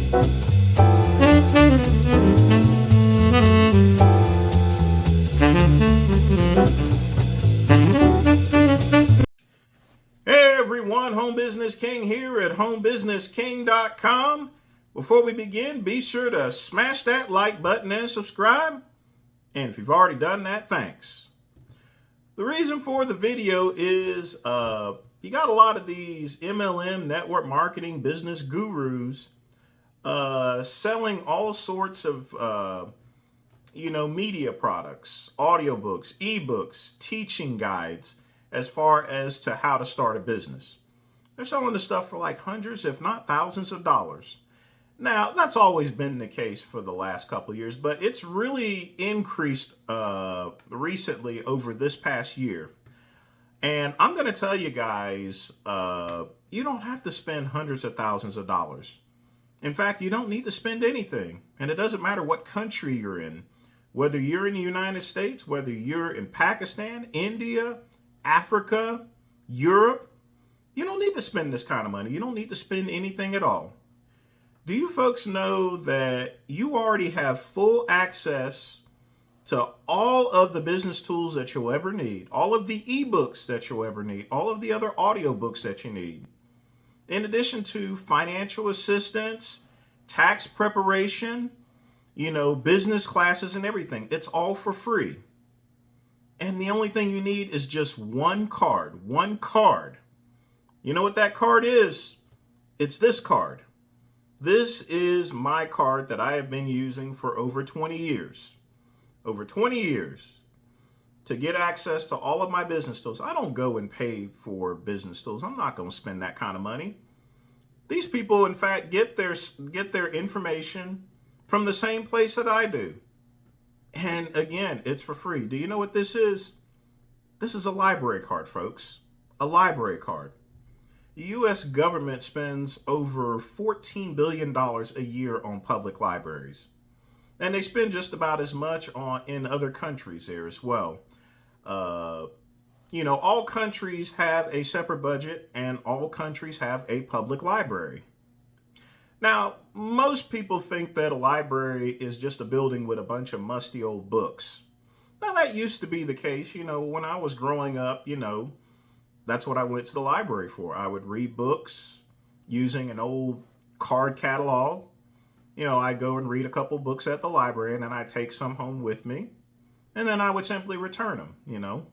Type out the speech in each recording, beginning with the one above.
Hey everyone, Home Business King here at homebusinessking.com. Before we begin, be sure to smash that like button and subscribe. And if you've already done that, thanks. The reason for the video is you got a lot of these MLM network marketing business gurus selling all sorts of media products, audiobooks, ebooks, teaching guides, as far as to how to start a business. They're selling the stuff for like hundreds, if not thousands of dollars. Now, that's always been the case for the last couple of years, but it's really increased recently over this past year. And I'm going to tell you guys, you don't have to spend hundreds of thousands of dollars. In fact, you don't need to spend anything. And it doesn't matter what country you're in. Whether you're in the United States, whether you're in Pakistan, India, Africa, Europe, you don't need to spend this kind of money. You don't need to spend anything at all. Do you folks know that you already have full access to all of the business tools that you'll ever need, all of the ebooks that you'll ever need, all of the other audiobooks that you need, in addition to financial assistance, tax preparation, business classes and everything. It's all for free. And the only thing you need is just one card. One card. You know what that card is? It's this card. This is my card that I have been using for over 20 years. Over 20 years to get access to all of my business tools. I don't go and pay for business tools. I'm not going to spend that kind of money. These people, in fact, get their information from the same place that I do. And again, it's for free. Do you know what this is? This is a library card, folks. A library card. The U.S. government spends over $14 billion a year on public libraries. And they spend just about as much in other countries there as well. All countries have a separate budget and all countries have a public library. Now, most people think that a library is just a building with a bunch of musty old books. Now, that used to be the case. When I was growing up, that's what I went to the library for. I would read books using an old card catalog. I'd go and read a couple books at the library and then I'd take some home with me. And then I would simply return them, And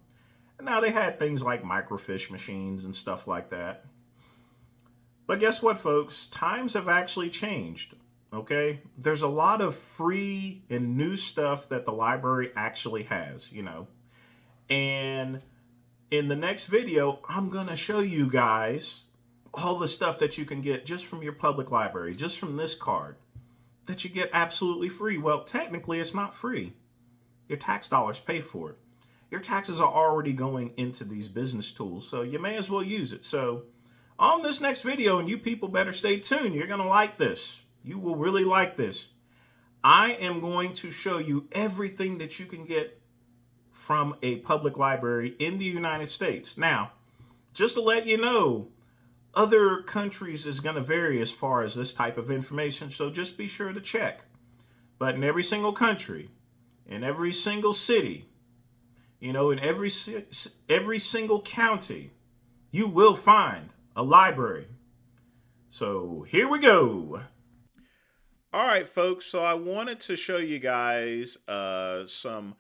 now they had things like microfiche machines and stuff like that. But guess what, folks? Times have actually changed, okay? There's a lot of free and new stuff that the library actually has, And in the next video, I'm going to show you guys all the stuff that you can get just from your public library, just from this card, that you get absolutely free. Well, technically, it's not free. Your tax dollars pay for it. Your taxes are already going into these business tools, so you may as well use it. So on this next video, and you people better stay tuned, you're going to like this. You will really like this. I am going to show you everything that you can get from a public library in the United States. Now, just to let you know, other countries is going to vary as far as this type of information, so just be sure to check. But in every single country, in every single city, in every single county, you will find a library. So here we go. All right, folks. So I wanted to show you guys some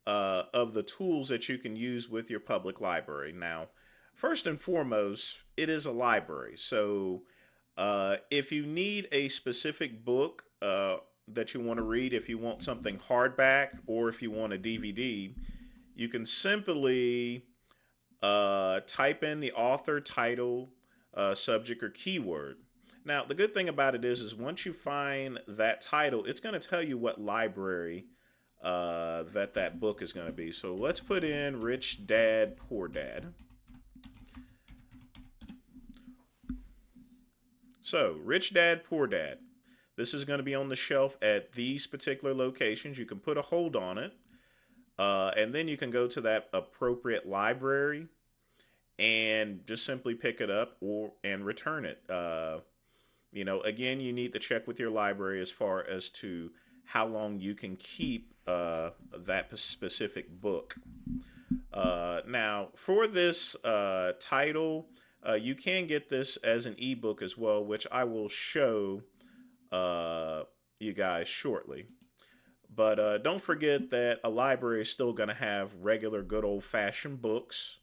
of the tools that you can use with your public library. Now, first and foremost, it is a library. So if you need a specific book that you want to read, if you want something hardback or if you want a DVD, you can simply type in the author, title, subject, or keyword. Now, the good thing about it is once you find that title, it's going to tell you what library that book is going to be. So let's put in Rich Dad, Poor Dad. So, Rich Dad, Poor Dad. This is going to be on the shelf at these particular locations. You can put a hold on it. And then you can go to that appropriate library and just simply pick it up and return it. Again, you need to check with your library as far as to how long you can keep that specific book. Now, for this title, you can get this as an ebook as well, which I will show uh, you guys shortly. But don't forget that a library is still going to have regular good old fashioned books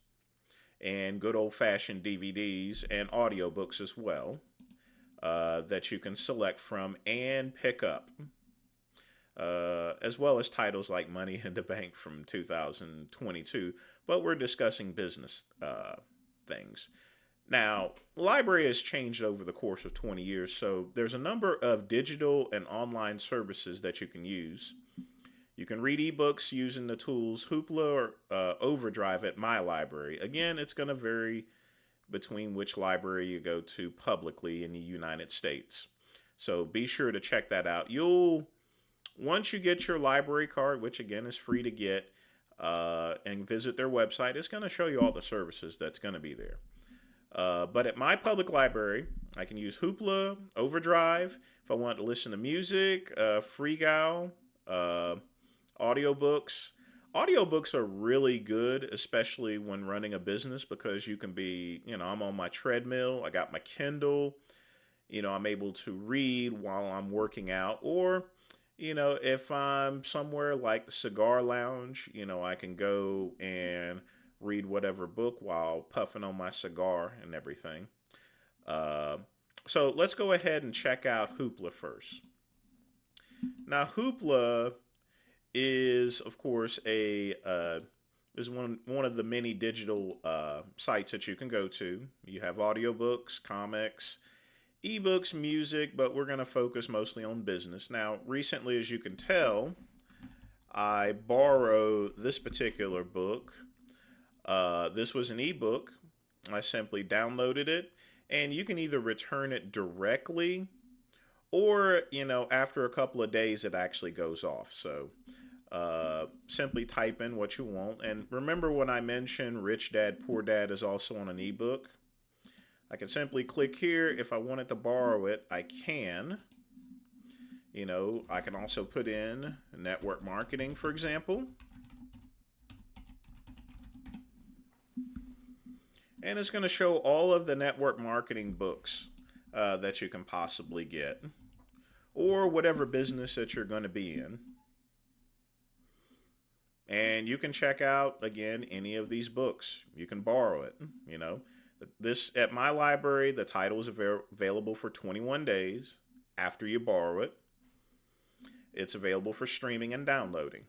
and good old fashioned DVDs and audiobooks as well that you can select from and pick up, as well as titles like Money in the Bank from 2022. But we're discussing business things. Now, library has changed over the course of 20 years, so there's a number of digital and online services that you can use. You can read ebooks using the tools Hoopla or Overdrive at my library. Again, it's going to vary between which library you go to publicly in the United States. So be sure to check that out. Once you get your library card, which again is free to get, and visit their website, it's going to show you all the services that's going to be there. But at my public library, I can use Hoopla, Overdrive, if I want to listen to music, FreeGal, audiobooks. Audiobooks are really good, especially when running a business because you can be, I'm on my treadmill, I got my Kindle, I'm able to read while I'm working out, or, if I'm somewhere like the cigar lounge, I can go and read whatever book while puffing on my cigar and everything. Uh, so let's go ahead and check out Hoopla first. Now, Hoopla is, of course, a is one of the many digital sites that you can go to. You have audiobooks, comics, ebooks, music, but we're going to focus mostly on business. Now, recently, as you can tell, I borrowed this particular book. This was an ebook. I simply downloaded it, and you can either return it directly or, after a couple of days, it actually goes off. So simply type in what you want. And remember when I mentioned Rich Dad, Poor Dad is also on an ebook? I can simply click here. If I wanted to borrow it, I can. I can also put in network marketing, for example. And it's going to show all of the network marketing books that you can possibly get, or whatever business that you're going to be in. And you can check out, again, any of these books. You can borrow it. This at my library, the title is available for 21 days after you borrow it. It's available for streaming and downloading.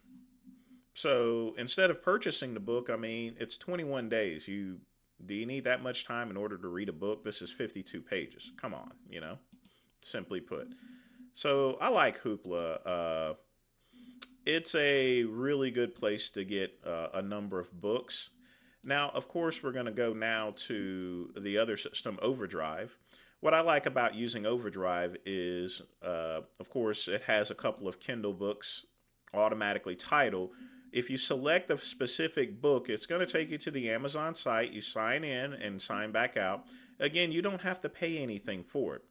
So instead of purchasing the book, it's 21 days. Do you need that much time in order to read a book? This is 52 pages. Come on, simply put. So I like Hoopla. It's a really good place to get a number of books. Now, of course, we're going to go now to the other system, Overdrive. What I like about using Overdrive is, of course, it has a couple of Kindle books automatically titled. If you select a specific book, it's going to take you to the Amazon site. You sign in and sign back out. Again, you don't have to pay anything for it.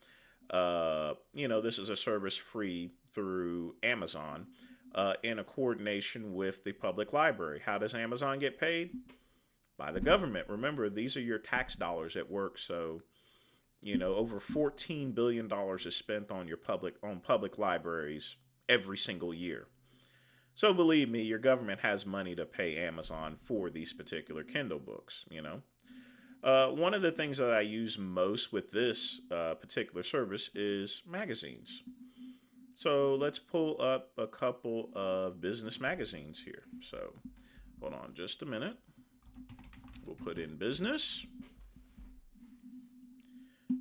This is a service free through Amazon in a coordination with the public library. How does Amazon get paid? By the government. Remember, these are your tax dollars at work. So, over $14 billion is spent on public libraries every single year. So believe me, your government has money to pay Amazon for these particular Kindle books, One of the things that I use most with this particular service is magazines. So let's pull up a couple of business magazines here. So hold on just a minute. We'll put in business.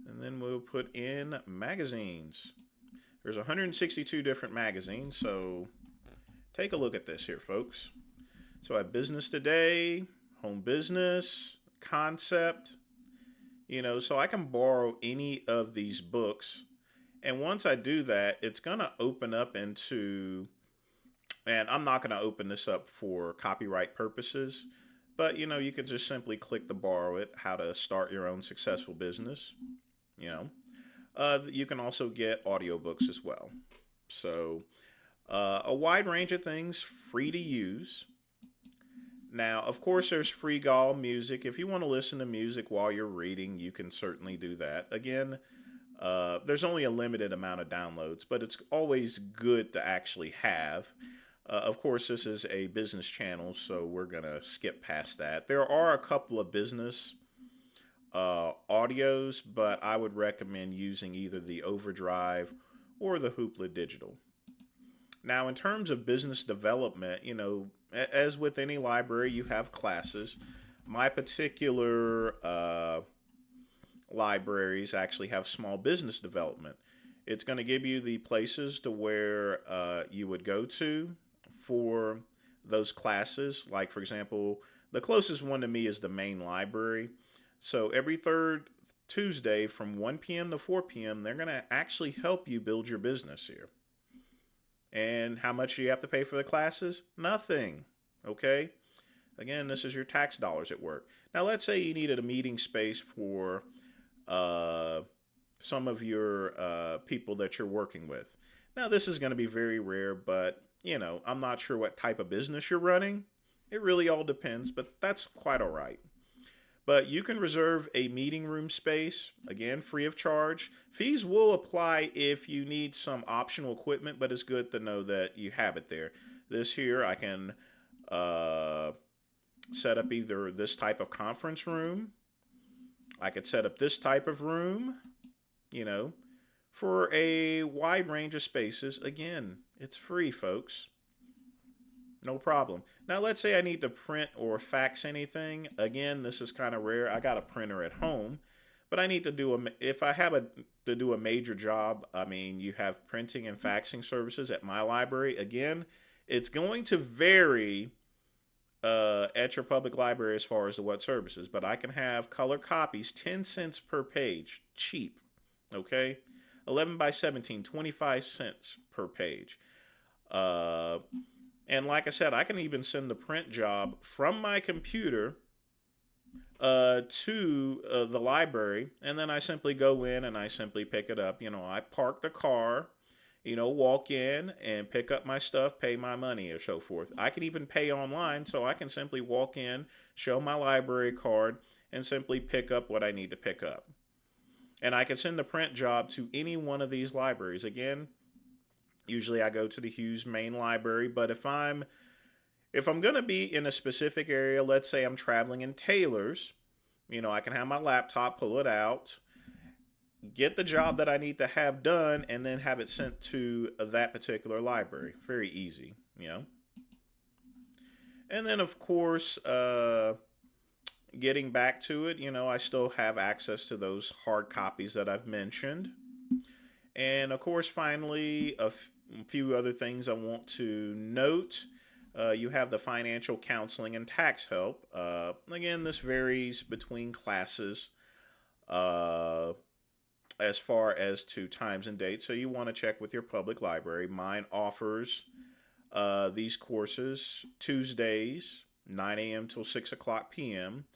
And then we'll put in magazines. There's 162 different magazines, so take a look at this here, folks. So I have Business Today, Home Business, Concept, so I can borrow any of these books. And once I do that, it's going to open up into, and I'm not going to open this up for copyright purposes, but, you could just simply click the borrow it, how to start your own successful business, You can also get audiobooks as well. So, a wide range of things free to use. Now, of course, there's free Gall music. If you want to listen to music while you're reading, you can certainly do that. Again, there's only a limited amount of downloads, but it's always good to actually have. Of course, this is a business channel, so we're going to skip past that. There are a couple of business audios, but I would recommend using either the Overdrive or the Hoopla Digital. Now, in terms of business development, as with any library, you have classes. My particular libraries actually have small business development. It's going to give you the places to where you would go to for those classes. Like, for example, the closest one to me is the main library. So every third Tuesday from 1 p.m. to 4 p.m., they're going to actually help you build your business here. And how much do you have to pay for the classes? Nothing. Okay? Again, this is your tax dollars at work. Now, let's say you needed a meeting space for some of your people that you're working with. Now, this is going to be very rare, but, I'm not sure what type of business you're running. It really all depends, but that's quite all right. But you can reserve a meeting room space, again, free of charge. Fees will apply if you need some optional equipment, but it's good to know that you have it there. This here, I can set up either this type of conference room. I could set up this type of room, for a wide range of spaces. Again, it's free, folks. No problem. Now, let's say I need to print or fax anything. Again, this is kind of rare. I got a printer at home, but I need to if I have to do a major job, you have printing and faxing services at my library. Again, it's going to vary at your public library as far as to what services, but I can have color copies, 10 cents per page, cheap. Okay? 11 by 17, 25 cents per page. And like I said, I can even send the print job from my computer to the library, and then I simply go in and I simply pick it up. I park the car, walk in and pick up my stuff, pay my money, or so forth. I can even pay online, so I can simply walk in, show my library card, and simply pick up what I need to pick up. And I can send the print job to any one of these libraries. Again, usually I go to the Hughes main library, but if I'm going to be in a specific area, let's say I'm traveling in Taylor's, I can have my laptop, pull it out, get the job that I need to have done, and then have it sent to that particular library. Very easy, And then, of course, getting back to it, I still have access to those hard copies that I've mentioned. And of course, finally, a few other things I want to note. You have the financial counseling and tax help. Again, this varies between classes as far as to times and dates. So you want to check with your public library. Mine offers these courses Tuesdays, 9 a.m. till 6 o'clock p.m.,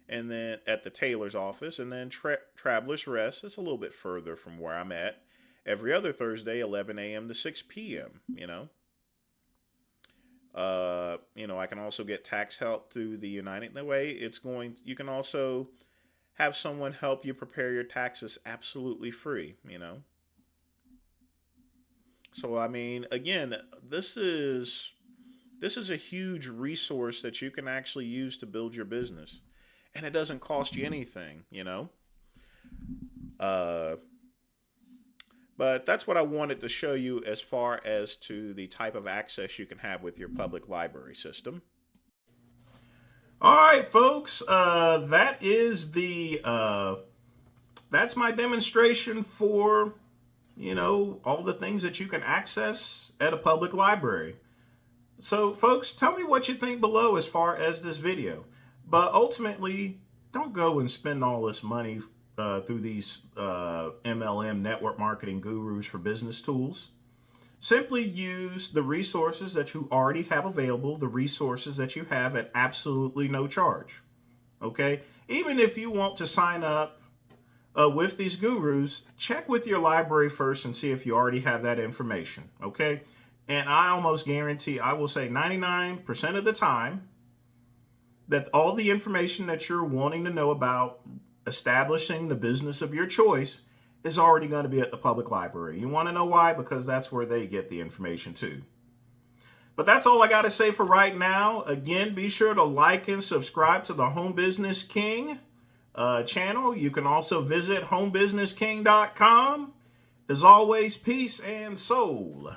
and then at the Taylor's office, and then Traveler's Rest. It's a little bit further from where I'm at. Every other Thursday, 11 a.m. to 6 p.m., I can also get tax help through the United Way. You can also have someone help you prepare your taxes absolutely free, So, again, this is a huge resource that you can actually use to build your business. And it doesn't cost you anything, But that's what I wanted to show you as far as to the type of access you can have with your public library system. All right, folks, that's my demonstration for, all the things that you can access at a public library. So, folks, tell me what you think below as far as this video. But ultimately, don't go and spend all this money through these MLM network marketing gurus for business tools. Simply use the resources that you already have available, the resources that you have at absolutely no charge. Okay? Even if you want to sign up with these gurus, check with your library first and see if you already have that information, okay? And I almost guarantee, I will say 99% of the time, that all the information that you're wanting to know about establishing the business of your choice is already going to be at the public library. You want to know why? Because that's where they get the information too. But that's all I got to say for right now. Again, be sure to like and subscribe to the Home Business King channel. You can also visit homebusinessking.com. As always, peace and soul.